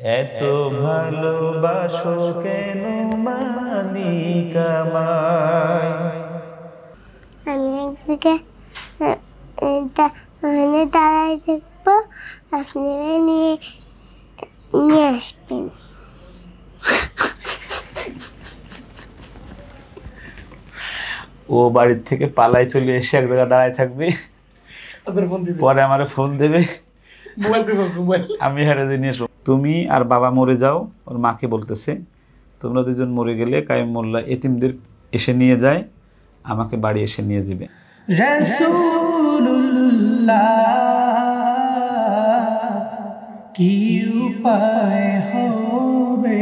এত ভালোবাসো কেন মালিক আমায়। আমি এক জায়গায় দাঁড়াই থাকবো, আপনি নিয়ে আসবেন। ও বাড়ির থেকে পালাই চলে এসে এক জায়গায় দাঁড়ায় থাকবে, পরে আমার ফোন দেবে, আমি হারে নিয়ে এসো। তুমি আর বাবা মরে যাও, ওর মাকে বলতেছে তোমরা দুজন মরে গেলে কাইম মোল্লা এতিমদের এসে নিয়ে যায়, আমাকে বাড়ি এসে নিয়ে যাবে। রাসূলুল্লাহ কি উপায় হবে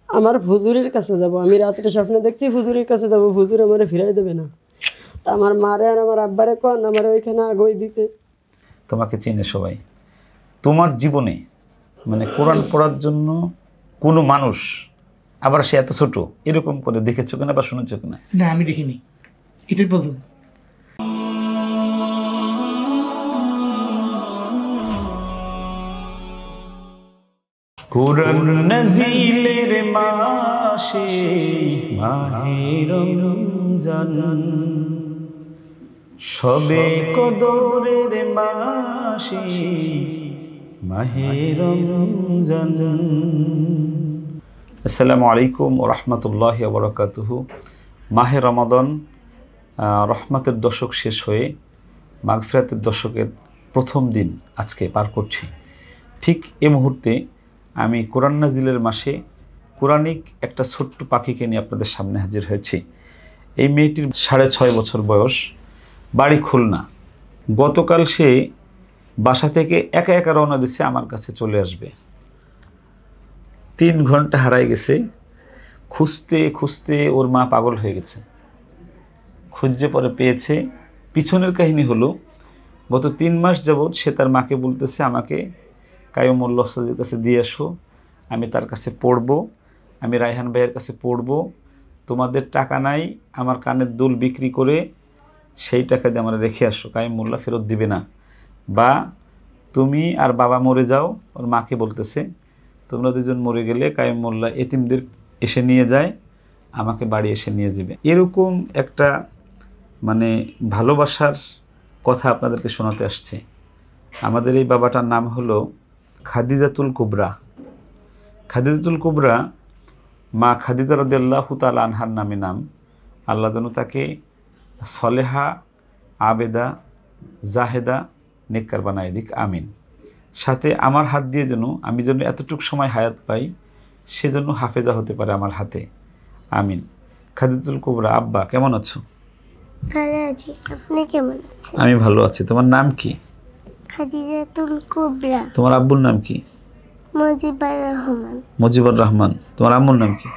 আমার হুজুরের কাছে যাব। আমি রাত্রে স্বপ্নে দেখছি হুজুরের কাছে যাব, হুজুর আমারে ফিরাই দেবে না। তা আমার মারে আর আমার আব্বারে কোন আমার ওইখানে আগই দিতে। তোমাকে চেনে সবাই। তোমার জীবনে মানে কোরআন পড়ার জন্য কোনো মানুষ, আবার সে এত ছোট, এরকম করে দেখেছো কিনা বা শুনেছো কিনা? না, আমি দেখিনি, এটাই প্রথম। কোরআন নাজিলের মাসে মাহে রমজান, সবে কদরের মাসে মাহে রমজান। আসসালামু আলাইকুম ওয়া রাহমাতুল্লাহি ওয়া বারাকাতুহু। মাহে রমাদান রহমতের দশক শেষ হয়ে মাগফিরাতের দশকের প্রথম দিন আজকে পার করছি। ঠিক এই মুহূর্তে আমি কোরআন নাজিলের মাসে কোরআনিক একটা ছোট্ট পাখিকে নিয়ে আপনাদের সামনে হাজির হয়েছি। এই মেয়েটির 6.5 বছর বয়স, বাড়ি খুলনা। গতকাল সে বাসা থেকে একা একা রওনা দিছে আমার কাছে চলে আসবে। 3 ঘন্টা হারাই গেছে, খুঁজতে খুঁজতে ওর মা পাগল হয়ে গেছে, খুঁজে পরে পেয়েছে। পিছনের কাহিনী হলো, গত 3 মাস যাবৎ সে তার মাকে বলতেছে আমাকে কায়ুমুল্লাহ ওস্তাদের কাছে দিয়ে আসো, আমি তার কাছে পড়বো, আমি রায়হান ভাইয়ের কাছে পড়বো, তোমাদের টাকা নাই, আমার কানের দুল বিক্রি করে সেই টাকা দিয়ে আমরা রেখে আসো, কায়ুমুল্লাহ ফেরত দিবে না। বা তুমি আর বাবা মরে যাও, ওর মাকে বলতেছে তোমরা দুজন মরে গেলে কায়ুমুল্লাহ এতিমদের এসে নিয়ে যায়, আমাকে বাড়ি এসে নিয়ে যাবে। এরকম একটা মানে ভালোবাসার কথা আপনাদেরকে শোনাতে আসছে। আমাদের এই বাবাটার নাম হলো খাদিজাতুল কুবরা। খাদিজাতুল কুবরা মা খাদিজা রাদিয়াল্লাহু তাআলা আনহার নামে নাম। আল্লাহ যেন তাকে সলেহা, আবেদা, জাহেদা, নেককার বানায় দিক, আমিন। সাথে আমার হাত দিয়ে যেন আমি যেন এতটুকু সময় হায়াত পাই, সেজন্য হাফেজা হতে পারে আমার হাতে, আমিন। খাদিজাতুল কুবরা, আব্বা কেমন আছো? ভালো আছি, আপনি কেমন আছেন? আমি ভালো আছি। তোমার নাম কি? খাদিজাতুল কুবরা। তোমার আব্বুর নাম কি? মুজিবুর রহমান। মুজিবুর রহমান। তোমার আম্মুর নাম কি?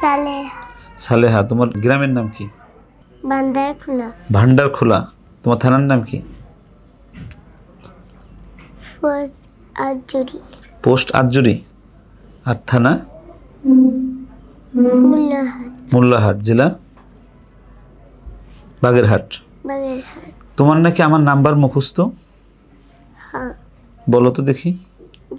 সালেহা। সালেহা। তোমার গ্রামের নাম কি? ভান্ডারখোলা। ভান্ডারখোলা। তোমার থানার নাম কি? পোস্ট আজুরি। পোস্ট আজুরি। আর থানা? মোল্লাহাট। মোল্লাহাট। জেলা? বাগেরহাট। বাগেরহাট। তোমার নাকি আমার নাম্বার মুখস্থ? হ্যাঁ। বলো তো দেখি।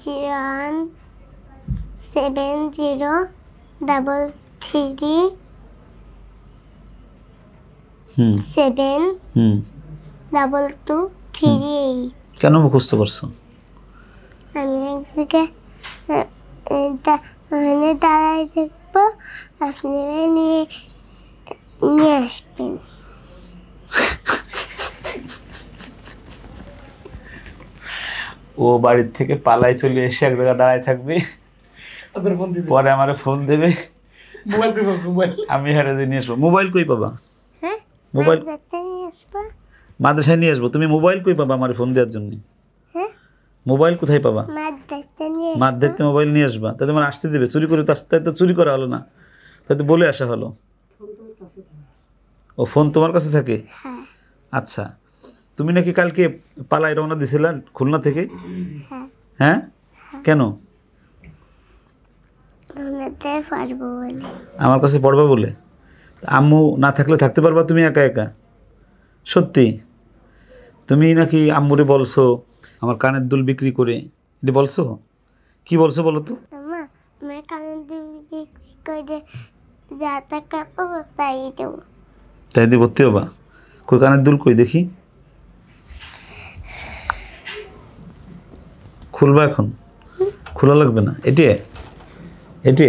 013337223। কেন মুখস্থ করছো? আমি এক জায়গায় দাঁড়াই থাকবো, আপনি নিয়ে আসবেন। ও বাড়ির থেকে পালাই চলে এসে এক জায়গায় দাঁড়ায় থাকবে, পরে আমার ফোন দেবে, আমি হারে নিয়ে আসবো। মোবাইল কই পাবা? হ্যাঁ, মোবাইল নিয়ে আসবো। মাদ্রাসায় নিয়ে আসবো। তুমি মোবাইল কই পাবা আমার ফোন দেওয়ার জন্য? হ্যাঁ, মোবাইল কোথায় পাবা? মাঠ দেখতে মোবাইল নিয়ে আসবা। তাই তোমার আসতে দেবে? চুরি করে তাই তো চুরি করা হলো না, তাই তো বলে আসা হলো। ও ফোন তোমার কাছে থাকে? আচ্ছা, তুমি নাকি কালকে পালাই রওনা দিছিলা খুলনা থেকে? হ্যাঁ, কেন? আমার কাছে পড়বা বলে। আম্মু না থাকলে থাকতে পারবা তুমি একা একা? সত্যি? তুমি নাকি আম্মুরে বলছো আমার কানের দুল বিক্রি করে এটা বলছো? কি বলছো বলো তো? আম্মা আমি কানের দুল বিক্রি করে যা টাকা পাবো তাই দেবো। তাই দিয়ে ভর্তি হবা? কই কানের দুল কই দেখি, খুলবা এখন? খোলা লাগবে না। এটি এটি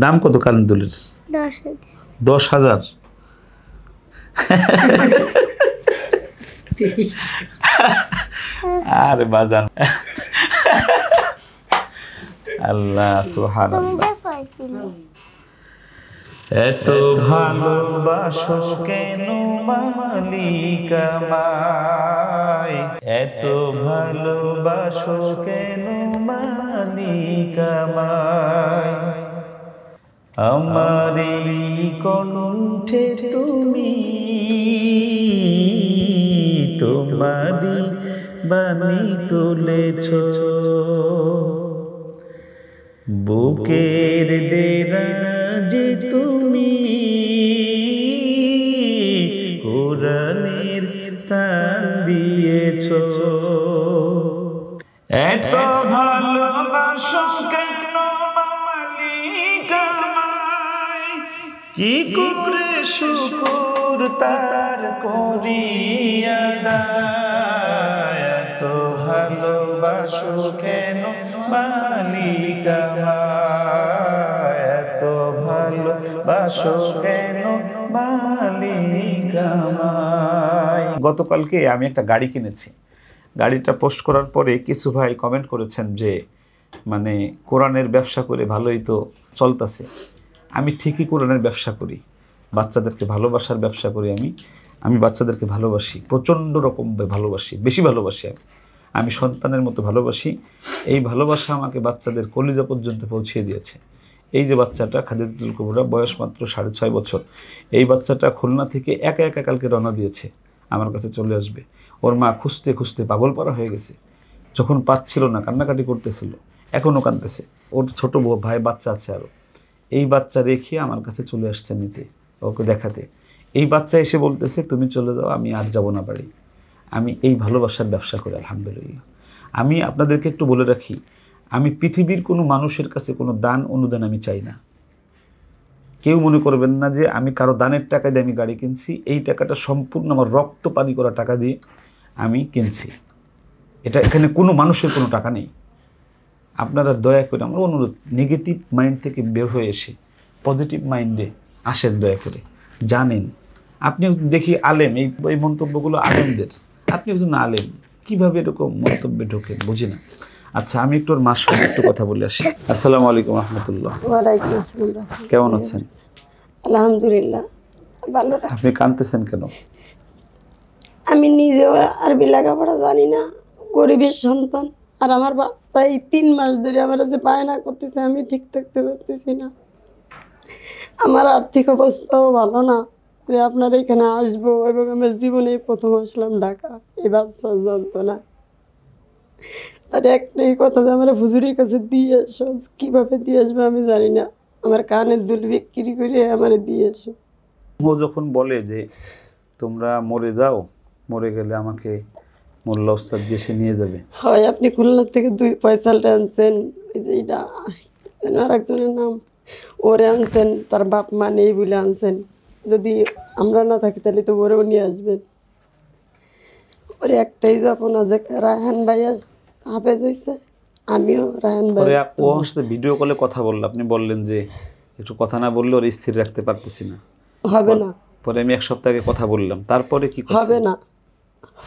দাম কত কানের দুলের? 10,000। 10,000? আরে বাজান, আল্লাহ তুমি সুবহানাল্লাহ। দেখো এত ভালোবাসো কেন মালিক আমায়, এত ভালোবাসো কেন মালিক আমায়, আমার এই কণ্ঠে তুমি তোমারি বাণী তুলেছ, বুকের দেরাজে তুমি কোরআনের স্থান দিয়েছ। এত ভালোবাসো কেন মালিক আমায়, কি করে শুকর তার করিয়া দায়, এত ভালোবাসো কেন মালিক আমায়, এত ভালোবাসো কেন মালিক আমায়। গতকালকে আমি একটা গাড়ি কিনেছি। গাড়িটা পোস্ট করার পরে কিছু ভাই কমেন্ট করেছেন যে মানে কোরআনের ব্যবসা করে ভালোই তো চলতেছে। আমি ঠিকই কোরআনের ব্যবসা করি, বাচ্চাদেরকে ভালোবাসার ব্যবসা করি। আমি বাচ্চাদেরকে ভালোবাসি, প্রচণ্ড রকম ভালোবাসি, বেশি ভালোবাসি। আমি সন্তানের মতো ভালোবাসি। এই ভালোবাসা আমাকে বাচ্চাদের কলিজা পর্যন্ত পৌঁছিয়ে দিয়েছে। এই যে বাচ্চাটা খাদিজাতুল কুবরা, বয়স মাত্র 6.5 বছর। এই বাচ্চাটা খুলনা থেকে একা একা কালকে রওনা দিয়েছে, আমার কাছে চলে আসবে। ওর মা খুঁজতে খুঁজতে পাগল পারা হয়ে গেছে। যখন পাচ্ছিল না কান্নাকাটি করতেছিল, এখনও কাঁদতেছে। ওর ছোট ভাই বাচ্চা আছে আরও। এই বাচ্চা রেখে আমার কাছে চলে আসছে নিতে, ওকে দেখাতে। এই বাচ্চা এসে বলতেছে তুমি চলে যাও, আমি আর যাব না বাড়ি। আমি এই ভালোবাসার ব্যবসা করি আলহামদুলিল্লাহ। আমি আপনাদেরকে একটু বলে রাখি, আমি পৃথিবীর কোনো মানুষের কাছে কোনো দান অনুদান আমি চাই না। কেউ মনে করবেন না যে আমি কারো দানের টাকা দিয়ে আমি গাড়ি কিনছি। এই টাকাটা সম্পূর্ণ আমার রক্ত পানি করা টাকা দিয়ে আমি কিনছি। এখানে কোনো মানুষের কোনো টাকা নেই। আপনারা দয়া করে, আমার অনুরোধ, নেগেটিভ মাইন্ড থেকে বের হয়ে এসে পজিটিভ মাইন্ডে আসেন দয়া করে। জানেন আপনি দেখি আলেম, এই মন্তব্যগুলো আলেমদের। আপনি একজন আলেম, কীভাবে এরকম মন্তব্যে ঢোকেন বুঝি না। আচ্ছা, আমি একটু ওর মার সঙ্গে একটু কথা বলে আসি। আসসালামু আলাইকুম রহমতুল্লাহ। ওয়ালাইকুম আসসালাম। কেমন আছেন? আলহামদুলিল্লাহ ভালো। আপনি কাঁদতেছেন কেন? আমি নিজেও আরবি লেখাপড়া জানি না, গরিবের সন্তান। আর আমার বাচ্চা এই 3 মাস ধরে আমার যে বায়না করতেছে, আমি ঠিক থাকতে পারতেছি না। আমার আর্থিক অবস্থাও ভালো না যে আপনার এখানে আসবো, এবং আমার জীবনে প্রথম আসলাম ঢাকা এই বাচ্চার যন্ত্রণা। তার একটাই কথা যে আমার হুজুরের কাছে দিয়ে এসো। কীভাবে দিয়ে আসবো আমি জানি না, আমার কানের দুল বিক্রি করে আমার দিয়ে এসো। ও যখন বলে যে তোমরা মরে যাও, মরে গেলে আমাকে মোল্লা ওস্তাদ যে সে নিয়ে যাবে। হয় আপনি খুলনা থেকে 2 পয়সালটা আনছেন, এই যে এটা আর একজনের নাম, ওরে আনছেন, তার বাপ মা নেই বলে আনছেন। যদি আমরা না থাকি তাহলে তো ওরেও নিয়ে আসবেন। ওরে একটাই যখন আজ রায়হান ভাইয়া হাফেজ হয়েছে, আমিও রায়হান ভাই। ও আমার সাথে ভিডিও কলে কথা বললো, আপনি বললেন যে একটু কথা না বললে ওর স্থির রাখতে পারতেছি না, হবে না। পরে আমি 1 সপ্তাহ আগে কথা বললাম, তারপরে কি হবে না,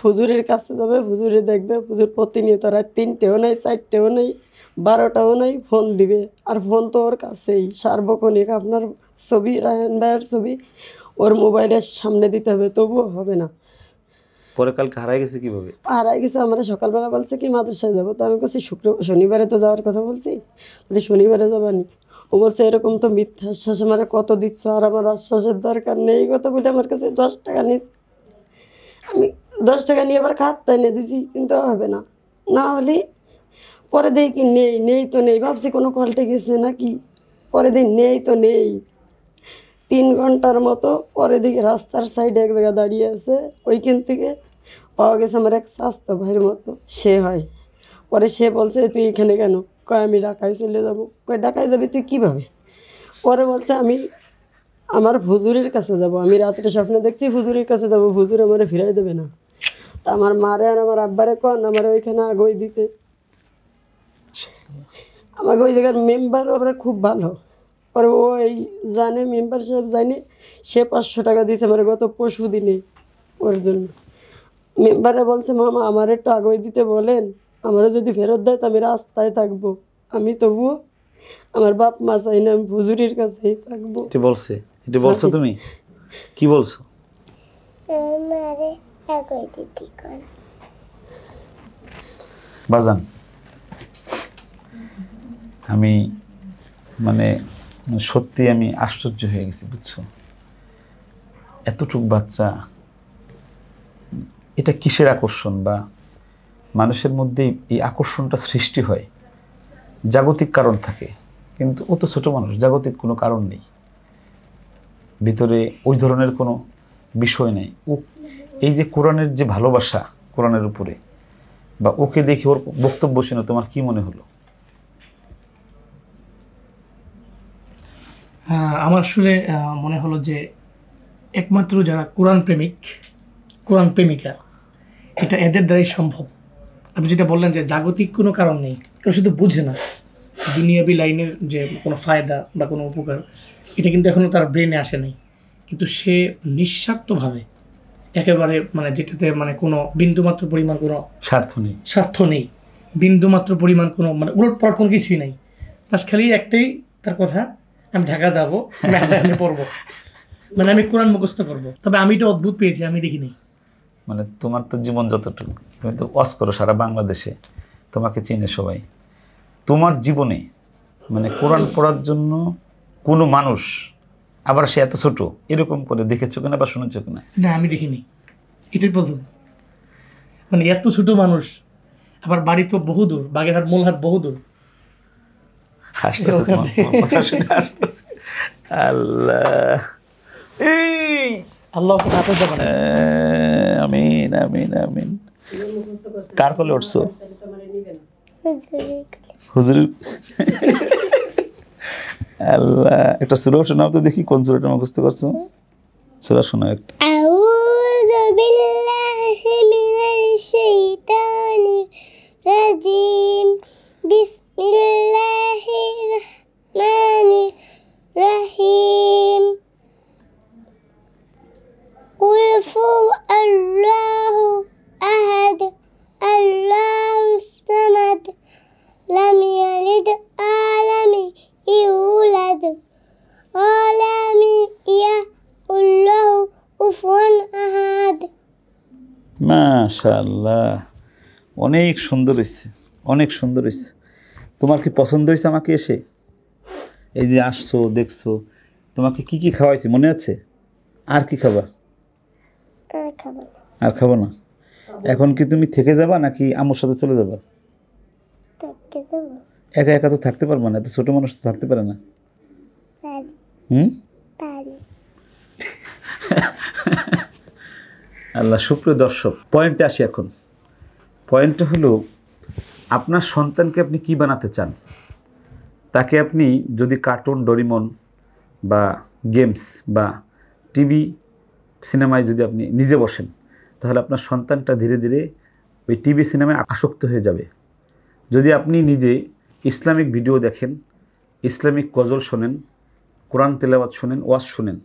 হুজুরের কাছে যাবে, হুজুরে দেখবে। হুজুর প্রতিনিয়ত রাত 3টেও নাই, 4টেও নাই, 12টাও নাই, ফোন দিবে। আর ফোন তো ওর কাছেই সার্বক্ষণিক। আপনার ছবি, রায়হান ভাইয়ের ছবি ওর মোবাইলের সামনে দিতে হবে, তবুও হবে না। পরে কালকে হারাই গেছে কিভাবে? হারাই গেছে, আমরা সকালবেলা বলছে কি মাদ্রাসায় যাবো, তো আমি বলছি শনিবারে তো যাওয়ার কথা বলছি, তাহলে শনিবারে যাবানি। ও বলছে এরকম তো মিথ্যা আশ্বাস আমার কত দিচ্ছ, আর আমার আশ্বাসের দরকার নেই। এই কথা বলে আমার কাছে 10 টাকা নিয়েছে। আমি 10 টাকা নিয়ে আবার খাতটা এনে দিছি, কিন্তু হবে না। না হলে পরে দেখি কি নেই তো নেই, ভাবছি কোনো কলটে গেছে নাকি। পরে দেখি নেই তো নেই। 3 ঘন্টার মতো পরে দেখি রাস্তার সাইডে এক জায়গায় দাঁড়িয়ে আছে। ওইখান থেকে পাওয়া গেছে আমার এক স্বাস্থ্য ভাইয়ের মতো, সে হয়। ও পরে সে বলছে তুই এখানে কেন? কয় আমি ঢাকায় চলে যাব। কয় ঢাকায় যাবি তুই কীভাবে? পরে বলছে আমি আমার হুজুরের কাছে যাব, আমি রাত্রে স্বপ্নে দেখছি হুজুরের কাছে যাব, হুজুর আমার ফিরাই দেবে না। তা আমার মারে আর আমার আব্বারে কন আমার ওইখানে আগই দিতে। আমাকে ওই জায়গার মেম্বার ওরা খুব ভালো, আর ওই জানে মেম্বার সাহেব জানে, সে 500 টাকা দিয়েছে আমার গত পরশু দিনে ওর জন্য। মেম্বারে বলছে মামা আমার একটু আগই দিতে বলেন, আমারও যদি ফেরত দেয় তো আমি রাস্তায় থাকবো, আমি তবুও আমার বাপ মা চাই না, আমি হুজুরির কাছেই থাকবো। এটি বলছে, এটি বলছো তুমি কি বলছো? আমারে আগই দিতে কোন বাজান আমি মানে সত্যি আমি আশ্চর্য হয়ে গেছি, বুঝছো? এতটুক বাচ্চা, এটা কিসের আকর্ষণ বা মানুষের মধ্যে এই আকর্ষণটা সৃষ্টি হয়? জাগতিক কারণ থাকে, কিন্তু ও তো ছোট মানুষ, জাগতিক কোনো কারণ নেই, ভিতরে ওই ধরনের কোনো বিষয় নেই। ও এই যে কোরআনের যে ভালোবাসা কোরআনের উপরে, বা ওকে দেখে ওর বক্তব্য শুনে তোমার কি মনে হলো? আমার আসলে মনে হলো যে একমাত্র যারা কোরআন প্রেমিক, কোরআন প্রেমিকা, এটা এদের দ্বারাই সম্ভব। আপনি যেটা বললেন যে জাগতিক কোনো কারণ নেই, কেউ শুধু বুঝে না দুনিয়াবি লাইনের যে কোনো ফায়দা বা কোনো উপকার, এটা কিন্তু এখনও তার ব্রেনে আসে নাই। কিন্তু সে নিঃস্বার্থভাবে একেবারে মানে যেটাতে মানে কোনো বিন্দুমাত্র পরিমাণ কোনো স্বার্থ নেই, বিন্দুমাত্র পরিমাণ কোনো মানে উলটপালট কোনো কিছুই নাই। তার খালি একটাই তার কথা, আমি ঢাকা যাবো, আমি পড়বো, মানে আমি কোরআন মুখস্থ করবো। তবে আমি এটা অদ্ভুত পেয়েছি, আমি দেখিনি। মানে তোমার তো জীবন যতটুকু, তুমি তো ওয়াজ করো সারা বাংলাদেশে, তোমাকে চিনে সবাই। তোমার জীবনে মানে কোরআন পড়ার জন্য কোনো মানুষ, আবার সে এত ছোট, এরকম করে দেখেছো কিনা বা শুনেছো কিনা? না, আমি দেখিনি, এটাই প্রথম। মানে এত ছোট মানুষ, আবার বাড়ি তো বহুদূর, বাগেরহাট মোলহাট বহুদূর। হাসতেছে তোমার কথা শুনে, হাসতেছে। আল্লাহ, এই আল্লাহ হাতে যাবেন। আমিন আমিন আমিন। কার কোলে উঠছো? হুজুরের। আল্লাহ, একটা সূরা শোনাও তো দেখি, কোন সূরাটা মুখস্থ করছো? সূরা শোনাও একটা। আউযু বিল্লাহি মিনাশ শাইতানির রাজিম বিসমিল্লাহির রহমানির রহিম কুল হুয়াল্লাহু আহাদ আল্লাহুস সামাদ লাম ইয়ালিদ ওয়ালাম ইউলাদ ওয়ালাম ইয়াকুল লাহু কুফুয়ান আহাদ। মাশাআল্লাহ, অনেক সুন্দর হয়েছে, অনেক সুন্দর হয়েছে। তোমার কি পছন্দ হয়েছে আমাকে এসে? এই যে আসছো, দেখছো, তোমাকে কি কি খাওয়াইছি মনে আছে? আর কি খাবা? আর খাবো না। এখন কি তুমি থেকে যাবা নাকি আম্মুর সাথে চলে যাবা? একা একা তো থাকতে পারবো না, এত ছোট মানুষ তো থাকতে পারে না। আল্লাহ, সুপ্রিয় দর্শক, পয়েন্টে আসি এখন। পয়েন্টটা হলো, আপনার সন্তানকে আপনি কি বানাতে চান? তাকে আপনি যদি কার্টুন, ডোরিমন বা গেমস বা টিভি সিনেমায় যদি আপনি নিজে বসেন, তাহলে আপনার সন্তানটা ধীরে ধীরে ওই টিভি সিনেমায় আসক্ত হয়ে যাবে। যদি আপনি নিজে ইসলামিক ভিডিও দেখেন, ইসলামিক গজল শোনেন, কোরআন তেলাওয়াত শোনেন, ওয়াজ শোনেন,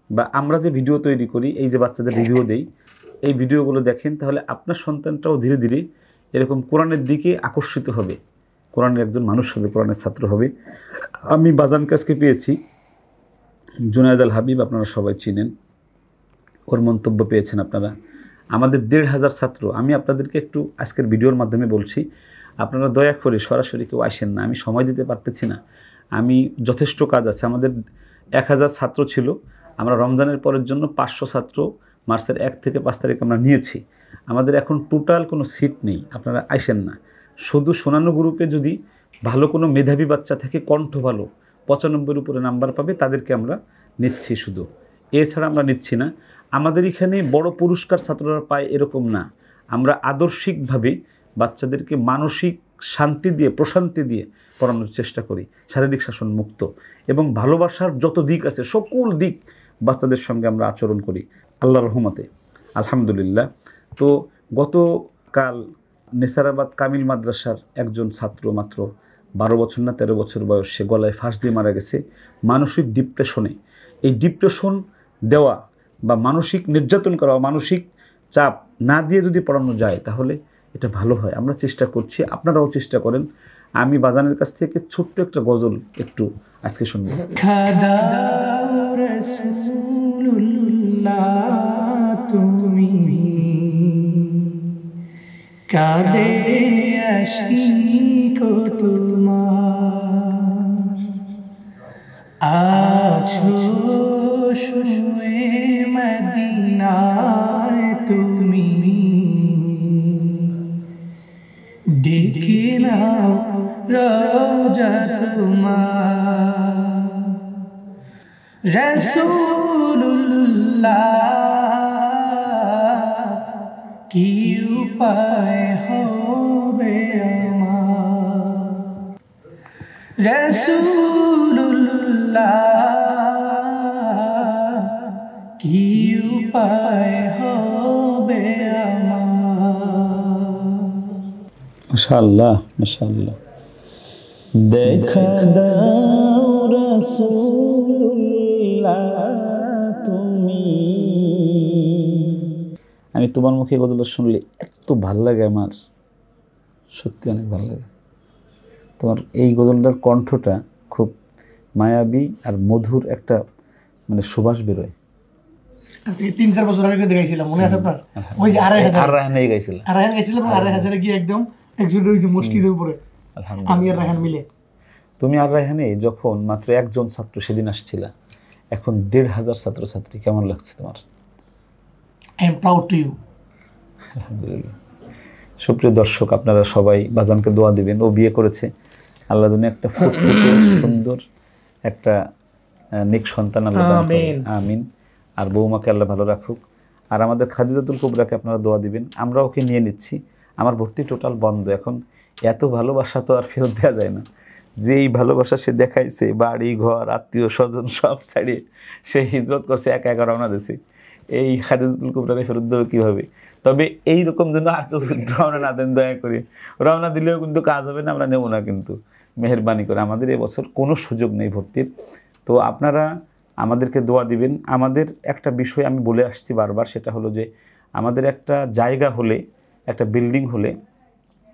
বা আমরা যে ভিডিও তৈরি করি, এই যে বাচ্চাদের রিভিউ দেই, এই ভিডিওগুলো দেখেন, তাহলে আপনার সন্তানটাও ধীরে ধীরে এরকম কোরআনের দিকে আকর্ষিত হবে, কোরআনের একজন মানুষ হবে, কোরআনের ছাত্র হবে। আমি বাজান কাছকে পেয়েছি, জুনায়েদ আল হাবিব, আপনারা সবাই চিনেন, ওর মন্তব্য পেয়েছেন আপনারা। আমাদের 1,500 ছাত্র। আমি আপনাদেরকে একটু আজকের ভিডিওর মাধ্যমে বলছি, আপনারা দয়া করে সরাসরি কেউ আসেন না, আমি সময় দিতে পারতেছি না, আমি যথেষ্ট কাজ আছে। আমাদের 1000 ছাত্র ছিল, আমরা রমজানের পরের জন্য 500 ছাত্র মার্চের 1 থেকে 5 তারিখ আমরা নিয়েছি। আমাদের এখন টোটাল কোনো সিট নেই, আপনারা আসেন না। শুধু শোনানো গ্রুপে যদি ভালো কোনো মেধাবী বাচ্চা থেকে, কণ্ঠ ভালো, 95-এর উপরে নাম্বার পাবে, তাদেরকে আমরা নিচ্ছি শুধু, এছাড়া আমরা নিচ্ছি না। আমাদের এখানে বড় পুরস্কার ছাত্ররা পায় এরকম না, আমরা আদর্শিকভাবে বাচ্চাদেরকে মানসিক শান্তি দিয়ে প্রশান্তি দিয়ে পড়ানোর চেষ্টা করি, শারীরিক শাসন মুক্ত, এবং ভালোবাসার যত দিক আছে সকল দিক বাচ্চাদের সঙ্গে আমরা আচরণ করি আল্লাহর রহমতে, আলহামদুলিল্লাহ। তো গতকাল নেসারাবাদ কামিল মাদ্রাসার একজন ছাত্র মাত্র 12 বছর না 13 বছর বয়স, সে গলায় ফাঁস দিয়ে মারা গেছে মানসিক ডিপ্রেশনে। এই ডিপ্রেশন দেওয়া বা মানসিক নির্যাতন করা, মানসিক চাপ না দিয়ে যদি পড়ানো যায় তাহলে এটা ভালো হয়। আমরা চেষ্টা করছি, আপনারাও চেষ্টা করেন। আমি বাজানের কাছ থেকে ছোট্ট একটা গজল একটু আজকে শুনবো। তুমি কাঁদে আশিক তোমার, আছো শুয়ে মদিনায় তুমি, ডেকে নাও রওজা তোমার, রাসূলুল্লাহ কি উপায় হবে আমার, রাসূলুল্লাহ কি উপায় হবে আমার। মাশাআল্লাহ মাশাআল্লাহ। দেখা দাও রাসূলুল্লাহ তুমি। আমি তোমার মুখে গজলটা শুনলে এত ভাল লাগে, আমার সত্যি অনেক ভালো লাগে। তোমার এই গজলটার কণ্ঠটা খুব মায়াবী আর মধুর একটা মানে সুবাস বেরোয়। আজ থেকে 3-4 বছর আগে দেখাইছিলাম, মনে আছে আপনার? ওই যে 2500 আর রায়হানে গাইছিল, আর রায়হান গাইছিলাম, 2500 গিয়ে একদম একজন ওই যে মসজিদের উপরে আমি আর রায়হান মিলে। তুমি আর রায়হানে যখন মাত্র একজন ছাত্র সেদিন আসছিলা, এখন 1500 ছাত্রছাত্রী, কেমন লাগছে তোমার? I am proud to you. আলহামদুলিল্লাহ। সুপ্রিয় দর্শক, আপনারা সবাই বাজানকে দোয়া দিবেন। ও বিয়ে করেছে, আল্লাহ যেন একটা ফুটফুটে সুন্দর একটা নেক সন্তান আল্লাহ দান করেন, আমিন। আর বৌমাকে আল্লাহ ভালো রাখুক। আর আমাদের খাদিজাতুল কুবরাকে আপনারা দোয়া দিবেন। আমরা ওকে নিয়ে নিচ্ছি, আমার ভর্তি টোটাল বন্ধ। এখন এত ভালোবাসা তো আর ফেরত দেওয়া যায় না। যে এই ভালোবাসা সে দেখাইছে, বাড়ি ঘর আত্মীয় স্বজন সব ছাড়িয়ে সে হিজরত করছে, একা একা রওনা দিয়েছে। এই খাদিজাতুল কুবরাকে ফেরত দেবে কীভাবে? তবে এইরকম যেন আর কেউ রওনা না দেন, দয়া করে। রওনা দিলেও কিন্তু কাজ হবে না, আমরা নেব না কিন্তু, মেহেরবানি করে। আমাদের এবছর কোনো সুযোগ নেই ভর্তির। তো আপনারা আমাদেরকে দোয়া দিবেন। আমাদের একটা বিষয় আমি বলে আসছি বারবার, সেটা হলো যে আমাদের একটা জায়গা হলে, একটা বিল্ডিং হলে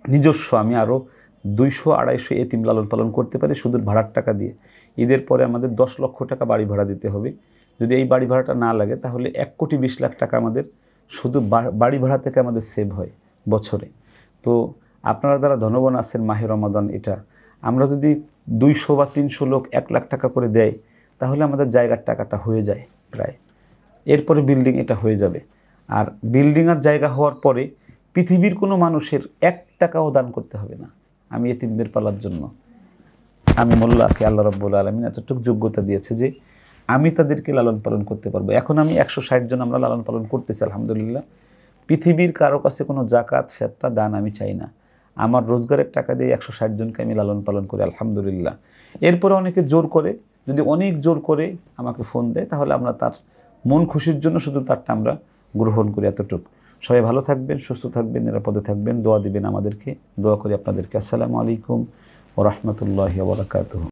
নিজস্ব, আমি আরও 200-250 এতিম লালন পালন করতে পারি শুধু ভাড়ার টাকা দিয়ে। ঈদের পরে আমাদের 10 লক্ষ টাকা বাড়ি ভাড়া দিতে হবে। যদি এই বাড়ি ভাড়াটা না লাগে তাহলে 1,20,00,000 টাকা আমাদের শুধু বাড়ি ভাড়া থেকে আমাদের সেভ হয় বছরে। তো আপনারা যারা ধনবান আছেন, মাহে রমাদান এটা আমরা যদি 200 বা 300 লোক 1 লাখ টাকা করে দেয় তাহলে আমাদের জায়গার টাকাটা হয়ে যায় প্রায়। এরপরে বিল্ডিং এটা হয়ে যাবে। আর বিল্ডিং আর জায়গা হওয়ার পরে পৃথিবীর কোনো মানুষের 1 টাকাও দান করতে হবে না। আমি এতিমদের পালার জন্য আমি মোল্লাকে আল্লাহ রাব্বুল আলামিন এতটুকু যোগ্যতা দিয়েছে যে আমি তাদেরকে লালন পালন করতে পারবো। এখন আমি 160 জন আমরা লালন পালন করতেছি আলহামদুলিল্লাহ। পৃথিবীর কারো কাছে কোনো জাকাত ফেতরা দান আমি চাই না। আমার রোজগারের টাকা দিয়ে 160 জনকে আমি লালন পালন করি আলহামদুলিল্লাহ। এরপরে অনেকে জোর করে, যদি অনেক জোর করে আমাকে ফোন দেয় তাহলে আমরা তার মন খুশির জন্য শুধু তারটা আমরা গ্রহণ করি, এতটুকু। সবাই ভালো থাকবেন, সুস্থ থাকবেন, নিরাপদে থাকবেন, দোয়া দিবেন আমাদেরকে। দোয়া করি আপনাদেরকে। আসসালামু আলাইকুম ওয়া রাহমাতুল্লাহি ওয়া বারাকাতুহু।